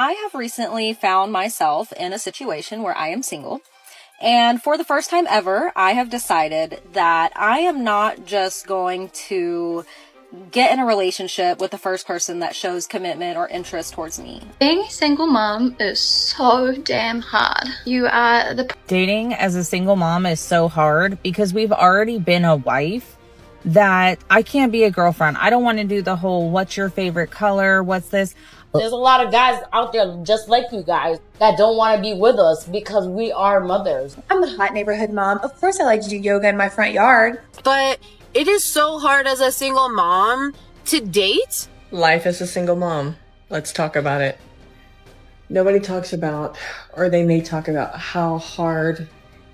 I have recently found myself in a situation where I am single. And for the first time ever, I have decided that I am not just going to get in a relationship with the first person that shows commitment or interest towards me. Being a single mom is so damn hard. Dating as a single mom is so hard because we've already been a wife that I can't be a girlfriend. I don't want to do the whole, what's your favorite color? What's this? There's a lot of guys out there just like you guys that don't want to be with us because we are mothers. I'm the hot neighborhood mom. Of course I like to do yoga in my front yard. But it is so hard as a single mom to date. Life as a single mom. Let's talk about it. Nobody talks about, or they may talk about, how hard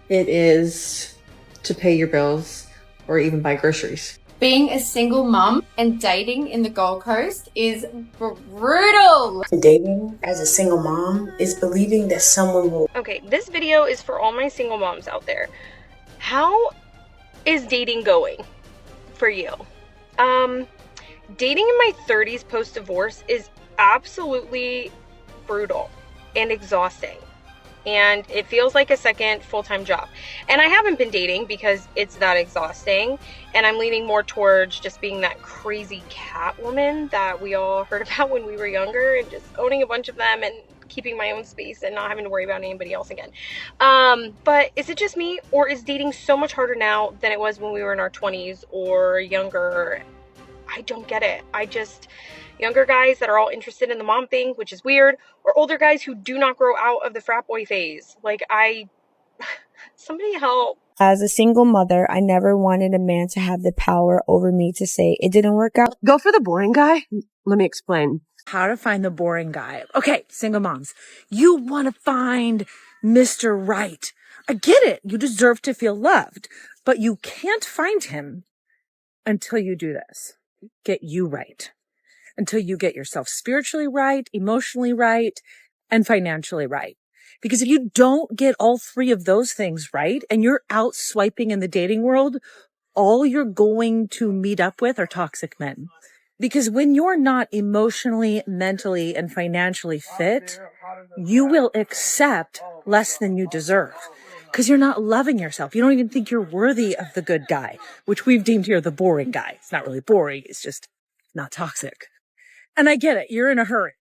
it is to pay your bills or even buy groceries. Being a single mom and dating in the Gold Coast is brutal. Dating as a single mom is believing that someone will... Okay, this video is for all my single moms out there. How is dating going for you? Dating in my 30s post-divorce is absolutely brutal and exhausting. And it feels like a second full-time job. And I haven't been dating because it's that exhausting. And I'm leaning more towards just being that crazy cat woman that we all heard about when we were younger, and just owning a bunch of them and keeping my own space and not having to worry about anybody else again. But is it just me, or is dating so much harder now than it was when we were in our 20s or younger? I don't get it. Younger guys that are all interested in the mom thing, which is weird, or older guys who do not grow out of the frat boy phase. Somebody help. As a single mother, I never wanted a man to have the power over me to say it didn't work out. Go for the boring guy? Let me explain. How to find the boring guy. Okay, single moms, you want to find Mr. Right. I get it. You deserve to feel loved, but you can't find him until you do this. Get you right. Until you get yourself spiritually right, emotionally right, and financially right. Because if you don't get all three of those things right, and you're out swiping in the dating world, all you're going to meet up with are toxic men. Because when you're not emotionally, mentally, and financially fit, you will accept less than you deserve. Because you're not loving yourself. You don't even think you're worthy of the good guy, which we've deemed here the boring guy. It's not really boring. It's just not toxic. And I get it. You're in a hurry.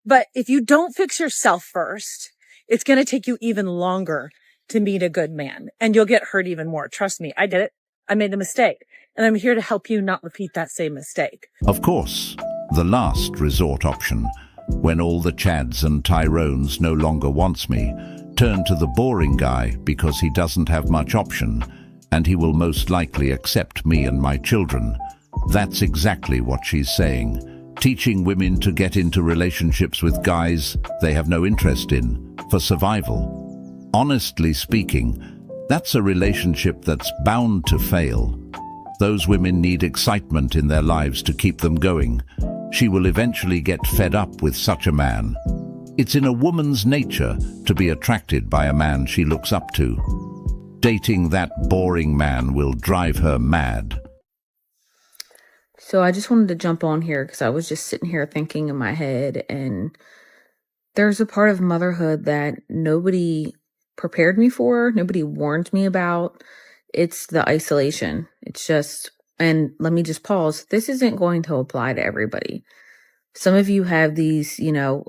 But if you don't fix yourself first, it's going to take you even longer to meet a good man. And you'll get hurt even more. Trust me. I did it. I made a mistake. And I'm here to help you not repeat that same mistake. Of course, the last resort option, when all the Chads and Tyrones no longer wants me, turn to the boring guy because he doesn't have much option, and he will most likely accept me and my children. That's exactly what she's saying. Teaching women to get into relationships with guys they have no interest in for survival. Honestly speaking, that's a relationship that's bound to fail. Those women need excitement in their lives to keep them going. She will eventually get fed up with such a man. It's in a woman's nature to be attracted by a man she looks up to. Dating that boring man will drive her mad. So I just wanted to jump on here because I was just sitting here thinking in my head, and there's a part of motherhood that nobody prepared me for, nobody warned me about. It's the isolation. It's just, and let me just pause. This isn't going to apply to everybody. Some of you have these,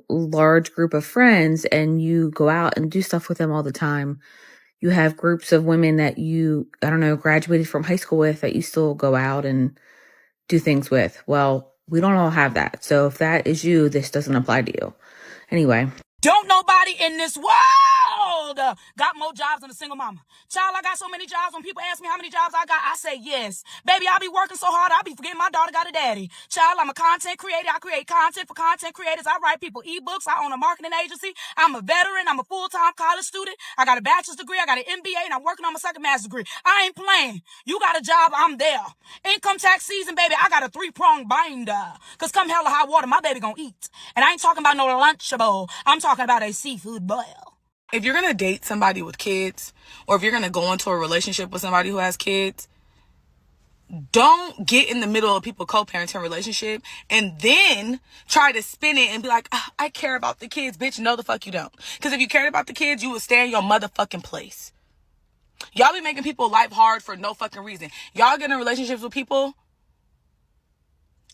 large group of friends and you go out and do stuff with them all the time. You have groups of women that you, graduated from high school with that you still go out and do things with. Well, we don't all have that. So if that is you, this doesn't apply to you. Anyway. Don't nobody in this world got more jobs than a single mama. Child, I got so many jobs. When people ask me how many jobs I got, I say yes. Baby, I be working so hard, I be forgetting my daughter got a daddy. Child, I'm a content creator. I create content for content creators. I write people ebooks. I own a marketing agency. I'm a veteran. I'm a full-time college student. I got a bachelor's degree. I got an MBA, and I'm working on my second master's degree. I ain't playing. You got a job, I'm there. Income tax season, baby, I got a 3-pronged binder. Because come hell or high water, my baby gonna eat. And I ain't talking about no Lunchable. I'm talking about a seafood boil. If you're going to date somebody with kids, or if you're going to go into a relationship with somebody who has kids, Don't get in the middle of people co-parenting relationship and then try to spin it and be like, I care about the kids. Bitch, no the fuck you don't. Because if you cared about the kids, you would stay in your motherfucking place. Y'all be making people life hard for no fucking reason. Y'all get in relationships with people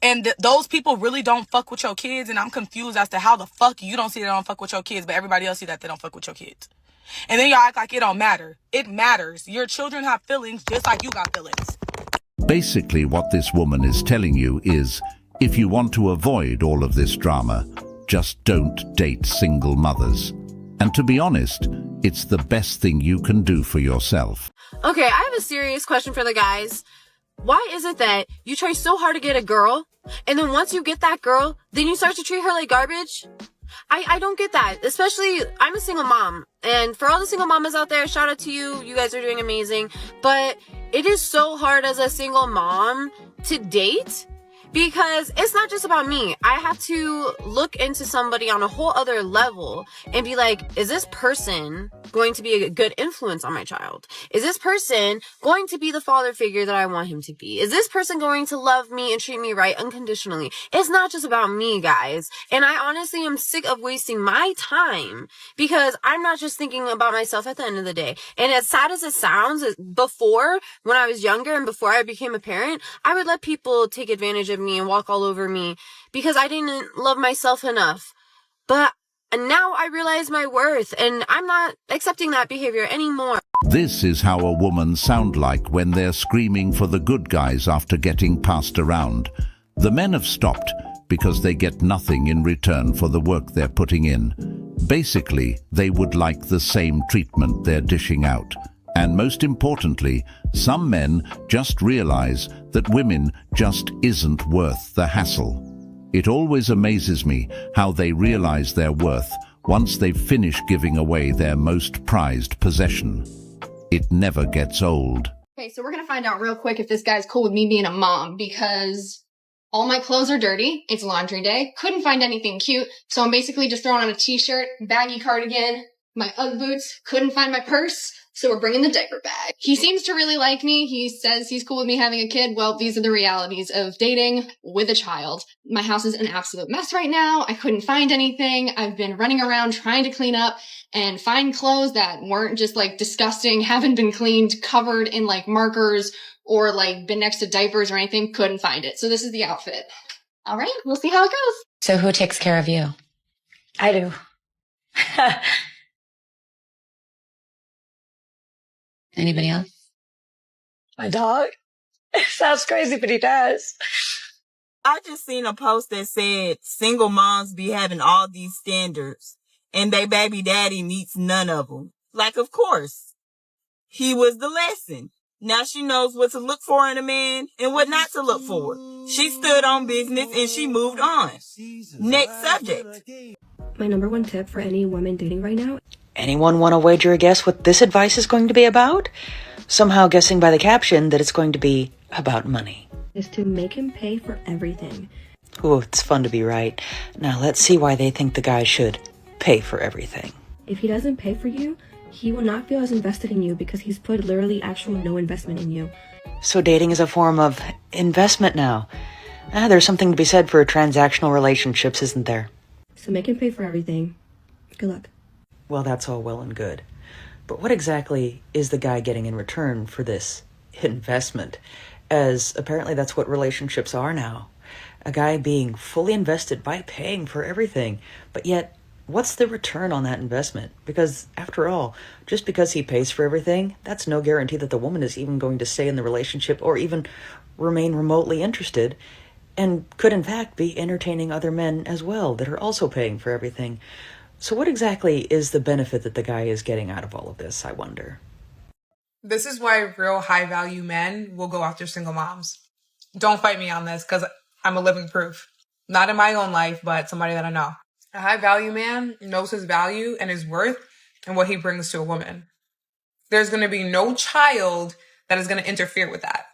and those people really don't fuck with your kids, and I'm confused as to how the fuck you don't see they don't fuck with your kids, but everybody else see that they don't fuck with your kids. And then y'all act like it don't matter. It matters. Your children have feelings just like you got feelings. Basically, what this woman is telling you is, if you want to avoid all of this drama, just don't date single mothers. And to be honest, it's the best thing you can do for yourself. Okay, I have a serious question for the guys. Why is it that you try so hard to get a girl, and then once you get that girl, then you start to treat her like garbage? I don't get that. Especially, I'm a single mom. And for all the single mamas out there, shout out to you. You guys are doing amazing. But it is so hard as a single mom to date. Because it's not just about me. I have to look into somebody on a whole other level and be like, is this person going to be a good influence on my child? Is this person going to be the father figure that I want him to be? Is this person going to love me and treat me right unconditionally? It's not just about me, guys. And I honestly am sick of wasting my time because I'm not just thinking about myself at the end of the day. And as sad as it sounds, before, when I was younger and before I became a parent, I would let people take advantage of me and walk all over me because I didn't love myself enough. But now I realize my worth and I'm not accepting that behavior anymore. This is how a woman sound like when they're screaming for the good guys after getting passed around. The men have stopped because they get nothing in return for the work they're putting in. Basically, they would like the same treatment they're dishing out. And most importantly, some men just realize that women just isn't worth the hassle. It always amazes me how they realize their worth once they've finished giving away their most prized possession. It never gets old. Okay, so we're gonna find out real quick if this guy's cool with me being a mom because all my clothes are dirty. It's laundry day. Couldn't find anything cute. So I'm basically just throwing on a t-shirt, baggy cardigan, my Ugg boots. Couldn't find my purse. So we're bringing the diaper bag. He seems to really like me. He says he's cool with me having a kid. Well, these are the realities of dating with a child. My house is an absolute mess right now. I couldn't find anything. I've been running around trying to clean up and find clothes that weren't just like disgusting, haven't been cleaned, covered in like markers or like been next to diapers or anything. Couldn't find it. So this is the outfit. All right, we'll see how it goes. So who takes care of you? I do. Anybody else? My dog. It sounds crazy, but he does. I just seen a post that said single moms be having all these standards and they baby daddy meets none of them. Like, of course, he was the lesson. Now she knows what to look for in a man and what not to look for. She stood on business and she moved on. Next subject. My number one tip for any woman dating right now. Anyone want to wager a guess what this advice is going to be about? Somehow guessing by the caption that it's going to be about money. Is to make him pay for everything. Ooh, it's fun to be right. Now let's see why they think the guy should pay for everything. If he doesn't pay for you, he will not feel as invested in you because he's put literally actual no investment in you. So dating is a form of investment now. There's something to be said for transactional relationships, isn't there? So make him pay for everything. Good luck. Well, that's all well and good. But what exactly is the guy getting in return for this investment? As apparently that's what relationships are now. A guy being fully invested by paying for everything. But yet, what's the return on that investment? Because after all, just because he pays for everything, that's no guarantee that the woman is even going to stay in the relationship or even remain remotely interested, and could in fact be entertaining other men as well that are also paying for everything. So what exactly is the benefit that the guy is getting out of all of this, I wonder? This is why real high-value men will go after single moms. Don't fight me on this, because I'm a living proof. Not in my own life, but somebody that I know. A high-value man knows his value and his worth and what he brings to a woman. There's going to be no child that is going to interfere with that.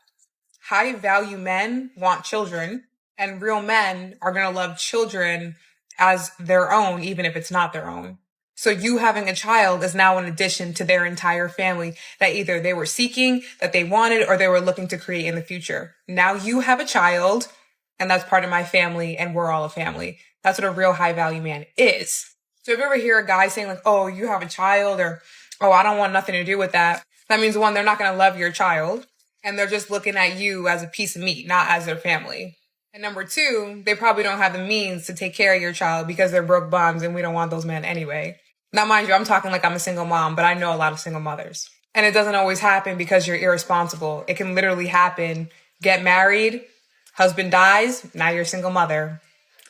High-value men want children, and real men are going to love children as their own, even if it's not their own. So you having a child is now an addition to their entire family that either they were seeking, that they wanted, or they were looking to create in the future. Now you have a child, and that's part of my family, and we're all a family. That's what a real high value man is. So if you ever hear a guy saying like, oh, you have a child, or, oh, I don't want nothing to do with that, that means one, they're not going to love your child, and they're just looking at you as a piece of meat, not as their family. And number two, they probably don't have the means to take care of your child because they're broke bums, and we don't want those men anyway. Now, mind you, I'm talking like I'm a single mom, but I know a lot of single mothers. And it doesn't always happen because you're irresponsible. It can literally happen. Get married, husband dies, now you're a single mother.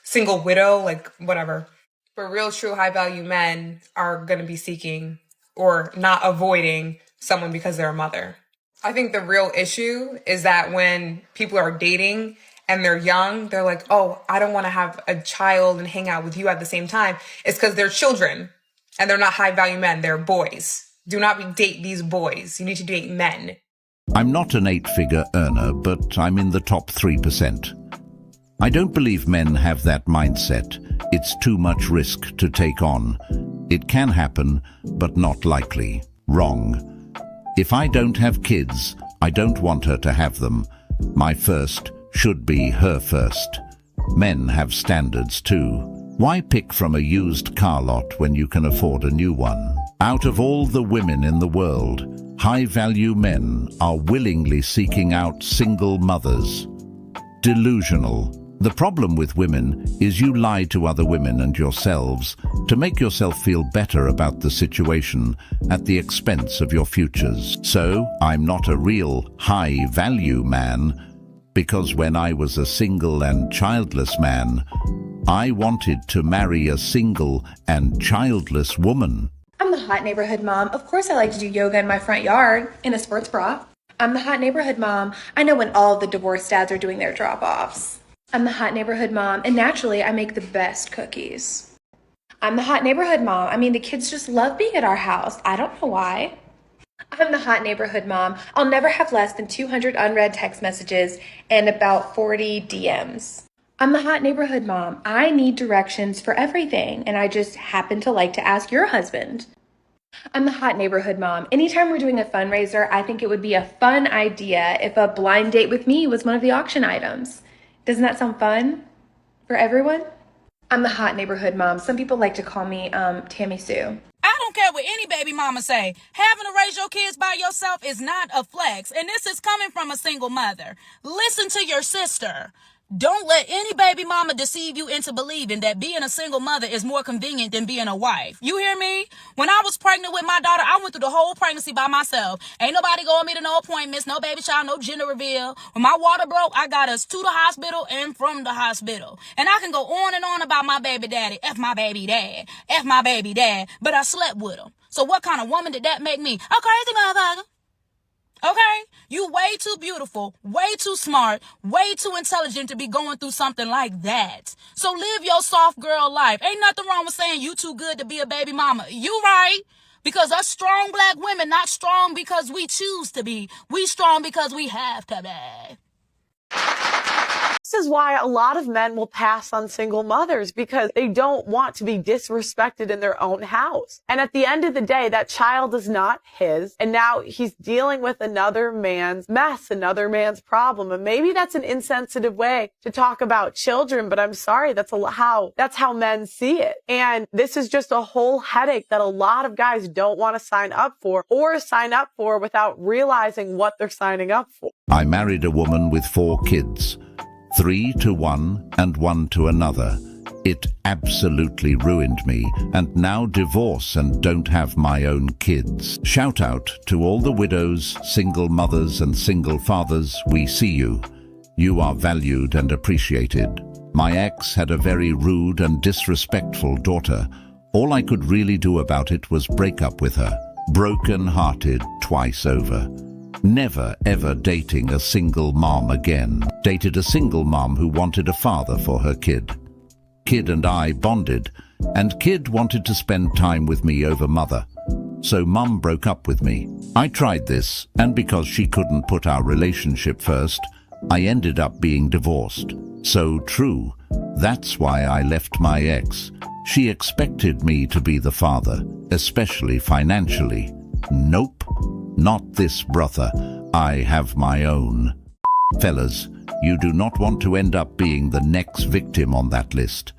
Single widow, like whatever. But real, true, high-value men are going to be seeking or not avoiding someone because they're a mother. I think the real issue is that when people are dating and they're young, they're like, oh, I don't want to have a child and hang out with you at the same time. It's because they're children. And they're not high-value men, they're boys. Do not date these boys. You need to date men. I'm not an 8-figure earner, but I'm in the top 3%. I don't believe men have that mindset. It's too much risk to take on. It can happen, but not likely. Wrong. If I don't have kids, I don't want her to have them. My first should be her first. Men have standards too. Why pick from a used car lot when you can afford a new one? Out of all the women in the world, high-value men are willingly seeking out single mothers. Delusional. The problem with women is you lie to other women and yourselves to make yourself feel better about the situation at the expense of your futures. So, I'm not a real high-value man because when I was a single and childless man, I wanted to marry a single and childless woman. I'm the hot neighborhood mom. Of course I like to do yoga in my front yard in a sports bra. I'm the hot neighborhood mom. I know when all of the divorced dads are doing their drop-offs. I'm the hot neighborhood mom, and naturally I make the best cookies. I'm the hot neighborhood mom. I mean, the kids just love being at our house. I don't know why. I'm the hot neighborhood mom. I'll never have less than 200 unread text messages and about 40 DMs. I'm the hot neighborhood mom. I need directions for everything, and I just happen to like to ask your husband. I'm the hot neighborhood mom. Anytime we're doing a fundraiser, I think it would be a fun idea if a blind date with me was one of the auction items. Doesn't that sound fun for everyone? I'm the hot neighborhood mom. Some people like to call me Tammy Sue. I don't care what any baby mama say. Having to raise your kids by yourself is not a flex, and this is coming from a single mother. Listen to your sister. Don't let any baby mama deceive you into believing that being a single mother is more convenient than being a wife. You hear me? When I was pregnant with my daughter, I went through the whole pregnancy by myself. Ain't nobody going me to no appointments, no baby shower, no gender reveal. When my water broke, I got us to the hospital and from the hospital. And I can go on and on about my baby daddy. F my baby dad. F my baby dad. But I slept with him. So what kind of woman did that make me? A crazy motherfucker. Okay? You way too beautiful, way too smart, way too intelligent to be going through something like that. So live your soft girl life. Ain't nothing wrong with saying you too good to be a baby mama. You right. Because us strong black women not strong because we choose to be. We strong because we have to be. This is why a lot of men will pass on single mothers, because they don't want to be disrespected in their own house. And at the end of the day, that child is not his. And now he's dealing with another man's mess, another man's problem. And maybe that's an insensitive way to talk about children, but I'm sorry, that's how men see it. And this is just a whole headache that a lot of guys don't want to sign up for, or sign up for without realizing what they're signing up for. I married a woman with 4 kids. 3 to one and 1 to another. It absolutely ruined me, and now divorce and don't have my own kids. Shout out to all the widows, single mothers and single fathers. We see you. You are valued and appreciated. My ex had a very rude and disrespectful daughter. All I could really do about it was break up with her. Broken-hearted twice over. Never ever dating a single mom again. Dated a single mom who wanted a father for her kid. Kid and I bonded, and kid wanted to spend time with me over mother. So mum broke up with me. I tried this, and because she couldn't put our relationship first, I ended up being divorced. So true. That's why I left my ex. She expected me to be the father, especially financially. Nope, not this brother. I have my own. Fellas, you do not want to end up being the next victim on that list.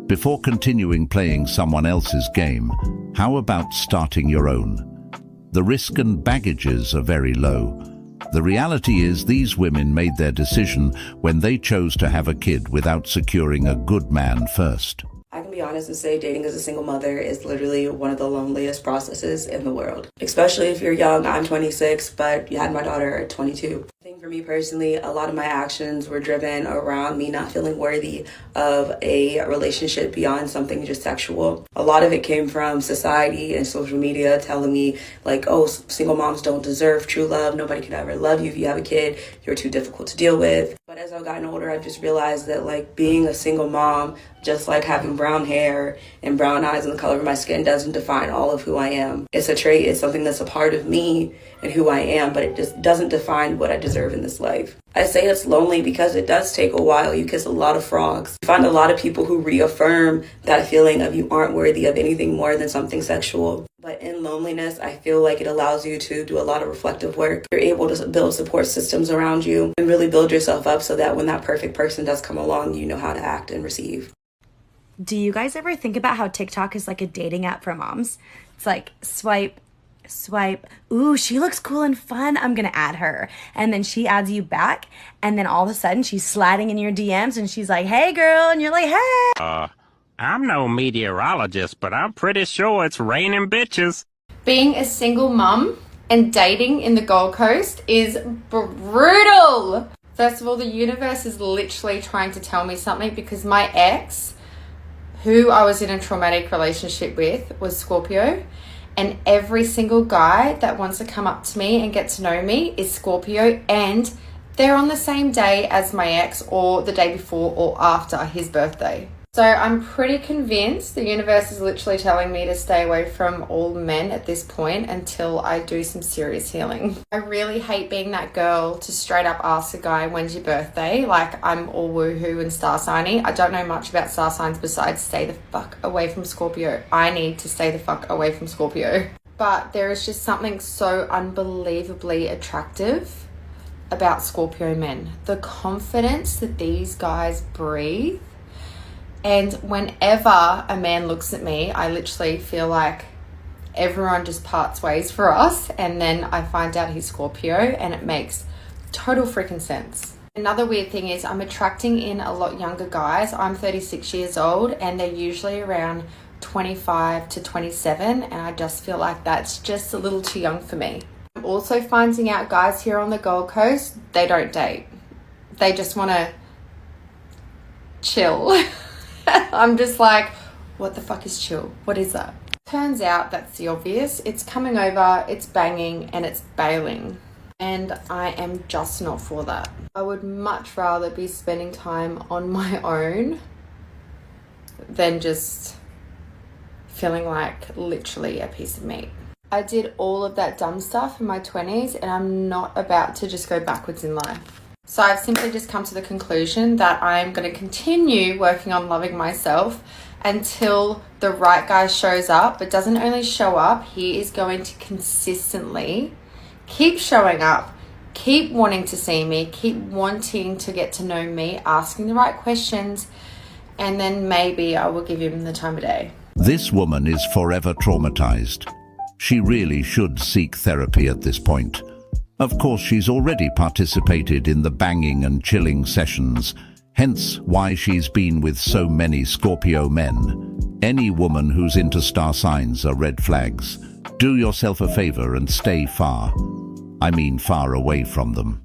Before continuing playing someone else's game, how about starting your own? The risk and baggages are very low. The reality is these women made their decision when they chose to have a kid without securing a good man first. I can be honest and say dating as a single mother is literally one of the loneliest processes in the world. Especially if you're young. I'm 26, but you had my daughter at 22. I think for me personally, a lot of my actions were driven around me not feeling worthy of a relationship beyond something just sexual. A lot of it came from society and social media telling me like, oh, single moms don't deserve true love. Nobody can ever love you if you have a kid. You're too difficult to deal with. But as I've gotten older, I've just realized that like being a single mom, just like having brown hair and brown eyes and the color of my skin doesn't define all of who I am. It's a trait, it's something that's a part of me and who I am, but it just doesn't define what I deserve in this life. I say it's lonely because it does take a while. You kiss a lot of frogs. You find a lot of people who reaffirm that feeling of you aren't worthy of anything more than something sexual. But in loneliness, I feel like it allows you to do a lot of reflective work. You're able to build support systems around you and really build yourself up so that when that perfect person does come along, you know how to act and receive. Do you guys ever think about how TikTok is like a dating app for moms? It's like swipe, ooh, she looks cool and fun, I'm gonna add her. And then she adds you back, and then all of a sudden she's sliding in your DMs and she's like, hey girl, and you're like, hey. I'm no meteorologist, but I'm pretty sure it's raining bitches. Being a single mum and dating in the Gold Coast is brutal. First of all, the universe is literally trying to tell me something because my ex, who I was in a traumatic relationship with, was Scorpio. And every single guy that wants to come up to me and get to know me is Scorpio, and they're on the same day as my ex or the day before or after his birthday. So I'm pretty convinced the universe is literally telling me to stay away from all men at this point until I do some serious healing. I really hate being that girl to straight up ask a guy, when's your birthday? Like I'm all woohoo and star signy. I don't know much about star signs besides stay the fuck away from Scorpio. I need to stay the fuck away from Scorpio. But there is just something so unbelievably attractive about Scorpio men. The confidence that these guys breathe. And whenever a man looks at me, I literally feel like everyone just parts ways for us. And then I find out he's Scorpio and it makes total freaking sense. Another weird thing is I'm attracting in a lot younger guys. I'm 36 years old and they're usually around 25 to 27. And I just feel like that's just a little too young for me. I'm also finding out guys here on the Gold Coast, they don't date. They just want to chill. I'm just like, what the fuck is chill? What is that? Turns out that's the obvious. It's coming over, it's banging, and it's bailing. And I am just not for that. I would much rather be spending time on my own than just feeling like literally a piece of meat. I did all of that dumb stuff in my 20s and I'm not about to just go backwards in life. So I've simply just come to the conclusion that I'm going to continue working on loving myself until the right guy shows up, but doesn't only show up, he is going to consistently keep showing up, keep wanting to see me, keep wanting to get to know me, asking the right questions, and then maybe I will give him the time of day. This woman is forever traumatized. She really should seek therapy at this point. Of course, she's already participated in the banging and chilling sessions, hence why she's been with so many Scorpio men. Any woman who's into star signs are red flags. Do yourself a favor and stay far. I mean far away from them.